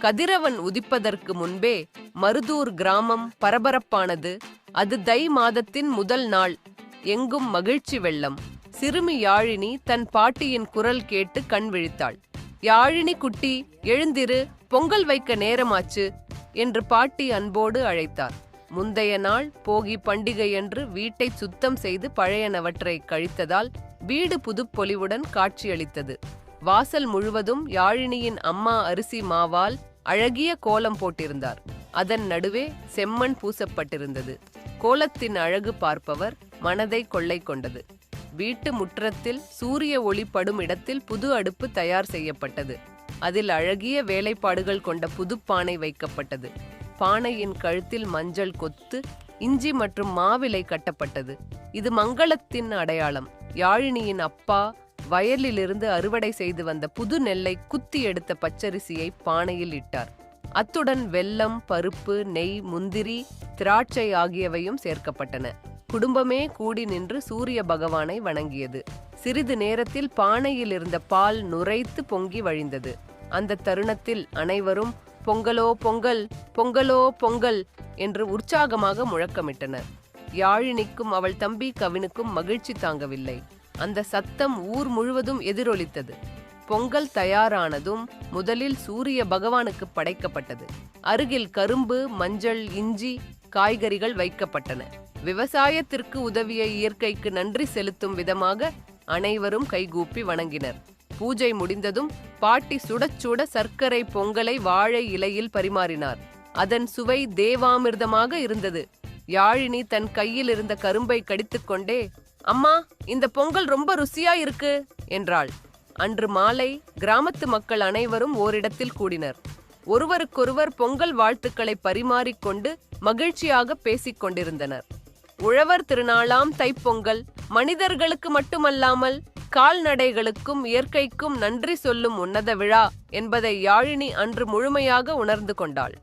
கதிரவன் உதிப்பதற்கு முன்பே மருதூர் கிராமம் பரபரப்பானது. அது தை மாதத்தின் முதல் நாள். எங்கும் மகிழ்ச்சி வெள்ளம். சிறுமி யாழினி தன் பாட்டியின் குரல் கேட்டு கண் விழித்தாள். யாழினி குட்டி, எழுந்திரு, பொங்கல் வைக்க நேரமாச்சு என்று பாட்டி அன்போடு அழைத்தார். முந்தைய நாள் போகி பண்டிகையன்று வீட்டை சுத்தம் செய்து பழையனவற்றை கழித்ததால் வீடு புதுப்பொலிவுடன் காட்சியளித்தது. வாசல் முழுவதும் யாழினியின் அம்மா அரிசி மாவால் அழகிய கோலம் போட்டிருந்தார். அதன் நடுவே செம்மண் பூசப்பட்டிருந்தது. கோலத்தின் அழகு பார்ப்பவர் மனதை கொள்ளை கொண்டது. வீட்டு முற்றத்தில் சூரிய ஒளி படும் இடத்தில் புது அடுப்பு தயார் செய்யப்பட்டது. அதில் அழகிய வேலைப்பாடுகள் கொண்ட புது பானை வைக்கப்பட்டது. பானையின் கழுத்தில் மஞ்சள் கொத்து, இஞ்சி மற்றும் மாவிலை கட்டப்பட்டது. இது மங்களத்தின் அடையாளம். யாழினியின் அப்பா வயலிலிருந்து அறுவடை செய்து வந்த புது நெல்லை குத்தி எடுத்த பச்சரிசியை பானையில் இட்டார். அத்துடன் வெல்லம், பருப்பு, நெய், முந்திரி, திராட்சை ஆகியவையும் சேர்க்கப்பட்டன. குடும்பமே கூடி நின்று சூரிய பகவானை வணங்கியது. சிறிது நேரத்தில் பானையில் இருந்த பால் நுரைத்து பொங்கி வழிந்தது. அந்த தருணத்தில் அனைவரும் பொங்கலோ பொங்கல், பொங்கலோ பொங்கல் என்று உற்சாகமாக முழக்கமிட்டனர். யாழினிக்கும் அவள் தம்பி கவினுக்கும் மகிழ்ச்சி தாங்கவில்லை. அந்த சத்தம் ஊர் முழுவதும் எதிரொலித்தது. பொங்கல் தயாரானதும் முதலில் சூரிய பகவானுக்கு படைக்கப்பட்டது. அருகில் கரும்பு, மஞ்சள், இஞ்சி, காய்கறிகள் வைக்கப்பட்டன. விவசாயத்திற்கு உதவிய இயற்கைக்கு நன்றி செலுத்தும் விதமாக அனைவரும் கைகூப்பி வணங்கினர். பூஜை முடிந்ததும் பாட்டி சுடச் சுட சர்க்கரை பொங்கலை வாழை இலையில் பரிமாறினார். அதன் சுவை தேவாமிர்தமாக இருந்தது. யாழினி தன் கையில் இருந்த கரும்பை கடித்துக்கொண்டே, அம்மா, இந்த பொங்கல் ரொம்ப ருசியா இருக்கு என்றாள். அன்று மாலை கிராமத்து மக்கள் அனைவரும் ஓரிடத்தில் கூடினர். ஒருவருக்கொருவர் பொங்கல் வாழ்த்துக்களை பரிமாறிக்கொண்டு மகிழ்ச்சியாக பேசிக் கொண்டிருந்தனர். உழவர் திருநாளாம் தைப்பொங்கல் மனிதர்களுக்கு மட்டுமல்லாமல் கால்நடைகளுக்கும் இயற்கைக்கும் நன்றி சொல்லும் உன்னத விழா என்பதை யாழினி அன்று முழுமையாக உணர்ந்து கொண்டாள்.